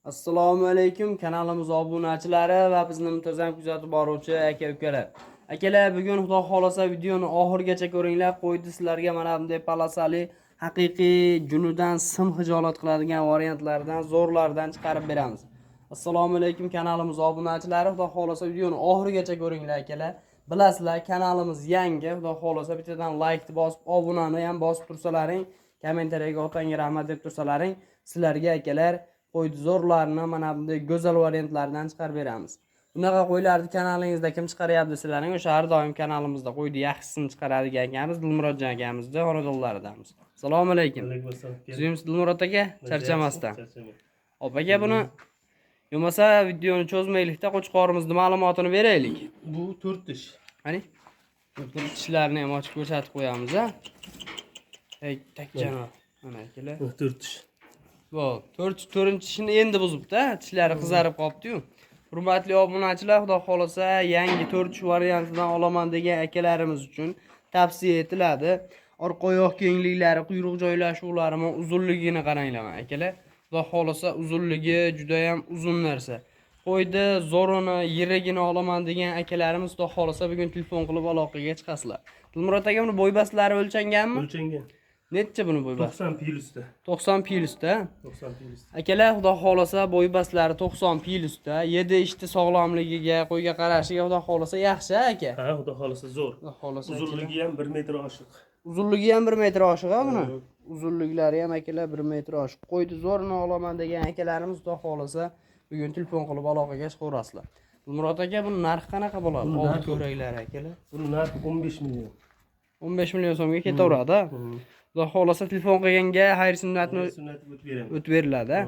Assalomu alaykum kanalimiz obunachilari va bizni muntazam kuzatib boruvchi aka-ukalar. Akalar, bugun Xudo xolasa videoni oxirigacha ko'ringlar. Qo'ydi sizlarga mana bunday palasali, haqiqiy junidan sim hijolat qiladigan variantlardan, zo'rlardan chiqarib beramiz. Assalomu alaykum kanalimiz obunachilari. Xudo xolasa videoni oxirigacha ko'ringlar akalar. Bilasizlar, kanalimiz yangi. Xudo xolasa bittadan like bosib, obunani ham bosib tursalaring, kommentariyaga otangga rahmat deb tursalaring, sizlarga akalar qo'ydi zo'rlarni mana bunday go'zal variantlardan chiqarib beramiz. Bunaqa qo'ylarni kanalingizda kim chiqaryapti sizlarning? O'sha har doim kanalimizda qo'ydi yaxshisini chiqaradigan akamiz Dilmurodjon akamizda xonadonlaridamiz. Assalomu alaykum. Alaykum assalom. Sizimiz Dilmurod aka, charchamasdan. Hop aka, buni yo'masa videoni cho'zmaylikda qo'chqorimizni ma'lumotini beraylik. Bu 4 tish. Qani? Bu tishlarni ham ochib ko'rsatib qo'yamiz a. Ey takjano. Mana akalar. 4 tish. Bu 4-tishini endi buzibdi, tishlari qizarib qolibdi-yu. Hurmatli obunachilar, Xudo xolasa yangi 4 variantidan olaman degan akalarimiz uchun tavsiya etiladi. Orqa oyoq kengliklari, quyruq joylashuvlari, uzunligini qaranglar akalar. Xudo xolasa uzunligi juda ham uzun narsa. Qo'ydi zo'rini, yirigini olaman degan akalarimiz Xudo xolasa bugun telefon qilib aloqaga chiqasizlar. Dilmurod aka, buni bo'y bastlari o'lchanganmi? O'lchangan. Necha buni bo'y bas? 90 pilusda. 90 pilusda. 90 pilusda. Akalar, Xudo xolasa bo'y baslari 90 pilusda. Yedi ishti sog'lomligiga, qo'yga qarashiga Xudo xolasa yaxshi aka. Ha, Xudo xolasa zo'r. Xudo xolasa. Uzunligi ham 1 metr oshiq. Uzunligi ham 1 metr oshiq a buni. Uzunliklari ham akalar 1 metr oshiq. Qo'ydi zo'rini olaman degan akalarimiz Xudo xolasa bugun telefon qilib aloqaga chiqaverasizlar. Dilmurod aka, buni narxi qanaqa bo'ladi? Oldi ko'raklari akalar. Buni narxi 15 million. 15 million so'mga ketaveradi. Xudo xolasa telefon qilganga xayr sunnatni o'tib beriladi.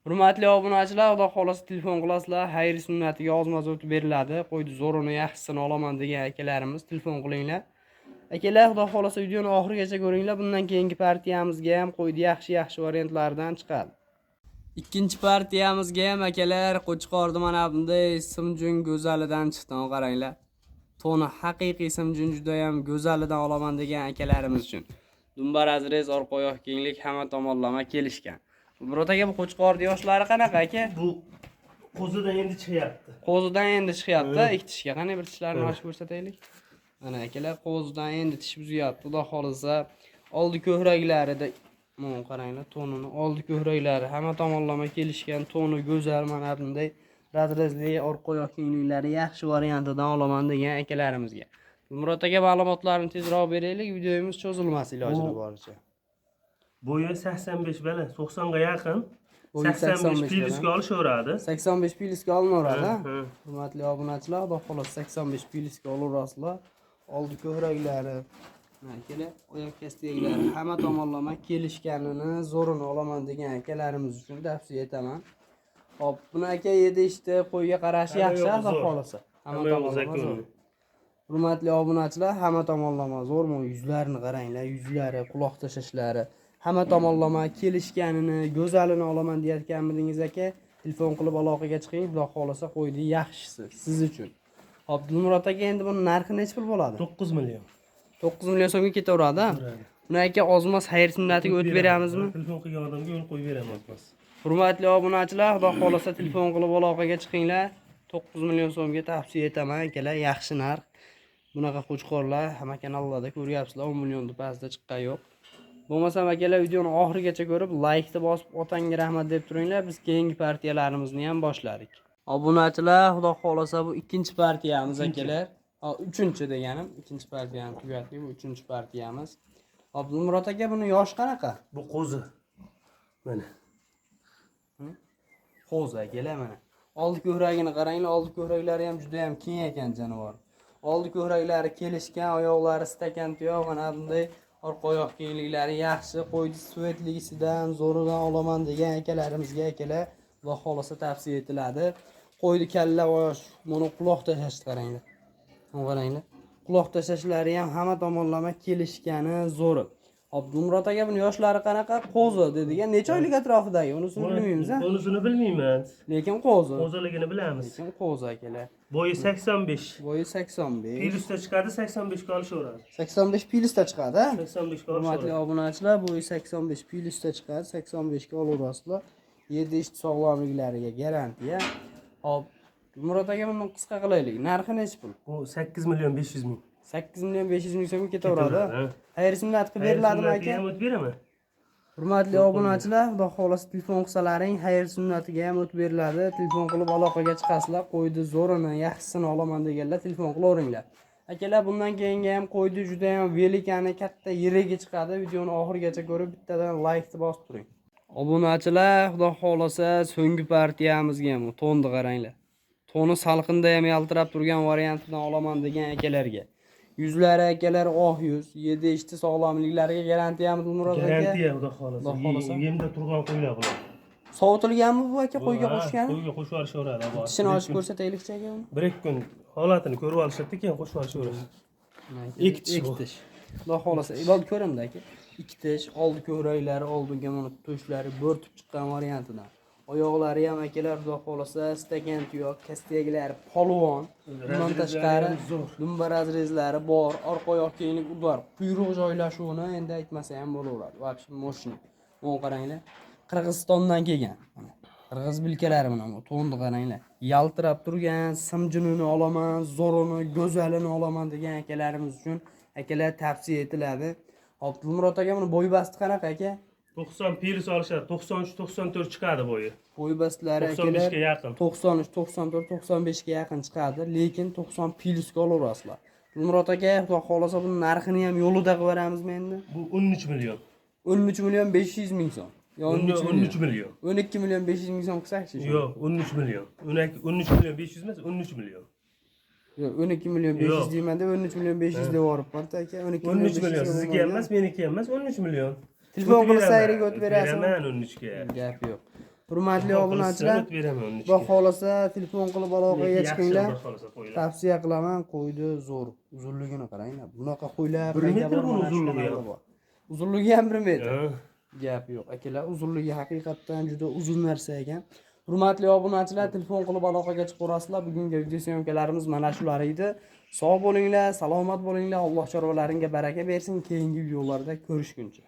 Hurmatli obunachilar, Xudo xolasa telefon qilasizlar, xayr sunnatiga ozmoz o'tib beriladi. Qo'ydi zo'rini, yaxshisini olaman degan akalarimiz telefon qilinglar. Akalar, Xudo xolasa videoni oxirigacha ko'ringlar. Bundan keyingi partiyamizga ham qo'ydi yaxshi variantlardan chiqadi. Ikkinchi partiyamizga ham akalar qo'chqorni mana bunday simjun go'zalidan chiqdi, qaranglar. Toni haqiqiy simjun juda ham go'zalidan olaman degan akalarimiz uchun. Dumbar azrez, orqa oyoq kenglik hamma tomonlama kelishgan. Dilmurod aka, bu qo'chqorning yoshlari qanaqa aka? Bu qo'zidan endi chiqyapti. Qo'zidan endi chiqyapti, ikki tishga. Qani bir tishlarini ochib ko'rsataylik. Mana akalar, qo'zidan endi tish buzyapti. Xudo xolasa oldi ko'hraklarida qaranglar, tonini, oldi ko'hraklari hamma tomonlama kelishgan, toni go'zal, mana bunday razrezli orqa oyoq kengliklari yaxshi variantidan olaman degan akalarimizga. Dilmurod aka, ma'lumotlarni tezroq beraylik, videomiz cho'zilmas ilojini boricha. Bo'yi 85 baland, 90 ga yaqin. 85 pilusga olishaveradi. 85 pilusga olinaveradi. Hurmatli obunachilar, Xudo xolasa 85 pilusga olaverasizlar. Oldi ko'hraklari, akalar, oyoq kastaklari hamma tomonlama kelishganini, zo'rini olaman degan akalarimiz uchun tavsiya etaman. Hop, buni aka 7 ishda qo'yga qarashi yaxshi, Xudo xolasa. Hamma tomonlama zo'r. Hurmatli obunachilar, hamma tomonlama zo'rmi? Yuzlarini qaranglar, yuzlari, quloq tashlashlari, hamma tomonlama kelishganini, go'zalini olaman deyotganmidingiz aka? Telefon qilib aloqaga chiqing, Xudo xolasa qo'ydi yaxshisi siz uchun. Hop, Dilmurod aka, endi buni narxi necha pul bo'ladi? 9 million. 9 million so'mga ketaveradi. Buni aka ozmas xayr sunnatiga o'tib beramizmi? Telefon qilgan odamga yo'l qo'yib beramiz. Hurmatli obunachilar, Xudo xolasa telefon qilib aloqaga chiqinglar. 9 million so'mga tavsiya etaman akalar, yaxshi narx. Bunaqa qo'chqorlar hamma kanallarda ko'ryapsizlar, 10 milliondan pastda chiqqan yo'q. Bo'lmasam akalar, videoni oxirigacha ko'rib, like bosib, otangga rahmat deb turinglar. Biz keyingi partiyalarimizni ham boshladik. Obunachilar, Xudo xolasa bu ikkinchi partiyamiz akalar. Uchinchi deganim, ikkinchi partiyani tugatdik, bu uchinchi partiyamiz. Hop, Dilmurod aka, buni yoshi qanaqa? Bu qo'zi. Mana. Qo'zi akalar mana. Oldi ko'hragini qaranglar, oldi ko'hraklari ham juda ham keng ekan jonivor. Oldi ko'hraklari kelishgan, oyoqlari stakan tuyoq, mana bunday orqa oyoq kengliklari yaxshi, qo'ydi svetligisidan, zo'ridan olaman degan akalarimizga akalar, Xudo xolasa tavsiya etiladi. Qo'ydi kalla oyoq, buni quloq tashashni qaranglar. Qaranglar. Quloq tashashlari ham hamma tomonlama kelishgani zo'ri. Hop, Dilmurod aka, buni yoshlari qanaqa? Qo'zi dedigan, necha oylik atrofidagi? Unisini bilmaymiz a? Unisini bilmayman. Lekin qo'zi. Qo'ziligini bilamiz. Lekin qo'zi akalar. Bo'yi 85. Bo'yi 85. Pilusda chiqadi, 85 ga olishaveradi. 85 pilusda chiqadi, a? 85 ga Hurmatli olishaveradi. obunachilar, bo'yi 85 pilusda chiqadi, 85 ga olaverasizlar. 7 ish sog'lomliklariga garantiya. Hop, Murat aka bundan qisqa qilaylik. Narxi necha pul? Bu 8 million 500 ming. 8 million 500 ming so'mga ketaveradi. ha. Xayr sunnat qilib beriladimi aka? Ham o'tib beraman. Hurmatli obunachilar, xudo xolasa telefon qilsalaring, xayr sunnatiga ham o'tib beriladi. Telefon qilib aloqaga chiqasizlar, qo'ydi zo'rini, yaxshisini olaman deganlar telefon qilaveringlar. Akalar, bundan keyingi ham qo'ydi juda ham velikani katta yiriga chiqadi. Videoni oxirigacha ko'rib, bittadan like bosib turing. Obunachilar, xudo xolasa so'nggi partiyamizga ham to'nni qaranglar. To'ni salqinda ham yaltirab turgan variantidan olaman degan akalarga. Yuzlari akalar oq yuz, 7 ishchi sog'lomliklariga garantiyamiz Murat aka. Garantiya xudo xolasa. Yemda turgan qo'ylar bular. Sovutilganmi bu aka qo'yga qo'shgani? Qo'yga qo'shib yuborishadi. Tishini ochib ko'rsataylik aka uni. 1 kun holatini ko'rib olishadi, keyin qo'shib yuborishadi. Ikki tish. Xudo xolasa, ibod ko'rimda aka. 2 tish, oldi ko'raklari, oldinga mana to'shlari bo'rtib chiqqan variantidan. Oyoqlari ham akalar xudo xolasa stakan tuyoq, kastaklari polvon, bundan tashqari dumba razrezlari bor, orqa oyoq kenglik bor. Quyruq joylashuvini endi aytmasa ham bo'laveradi. Вообще moshina. Mana qaranglar. Qirg'izistondan kelgan. Mana qirg'iz bilkalari mana bu to'ndi qaranglar. Yaltirab turgan simjinini olaman, zo'rini, go'zalini olaman degan akalarimiz uchun akalar tavsiya etiladi. Hop, Murat aka buni bo'y basti qanaqa aka? 90 pilis olishadi, 93-94 chiqadi bo'yi. Bo'y bastlari akalar 95 ga yaqin. 93, 94, 95 ga yaqin chiqadi, lekin 90 pilisga olaverasizlar. Murat aka, xudo xolasa buni narxini ham yo'lida qilib beramizmi endi? Bu 13 million. 13 million 500 ming so'm. 13 million. 12 million 500 ming so'm qilsak-chi? Yo'q, 13 million. 13 million 500 emas, 13 million. Yo'q, 12 million 500 deyman deb 13 million 500 deb yoribman aka. 13 million sizga ham emas, meniki ham emas, 13 million. Telefon qilib sayriga o'tib berasizmi? Beraman 13 ga. Gap yo'q. Hurmatli obunachilar, beraman 13 xudo xolasa telefon qilib aloqaga chiqinglar. qo'ylar. Tavsiya qilaman, qo'ydi zo'r. Uzunligini qaranglar. Bunaqa qo'ylar 1 metr bu uzunligi. Uzunligi ham 1 metr. Ha. Gap yo'q akalar, uzunligi haqiqatdan juda uzun narsa ekan. Hurmatli obunachilar, telefon qilib aloqaga chiqaverasizlar. Bugungi video syomkalarimiz mana shular edi. Sog' bo'linglar, salomat bo'linglar. Alloh chorvalaringga baraka bersin. Keyingi videolarda ko'rishguncha.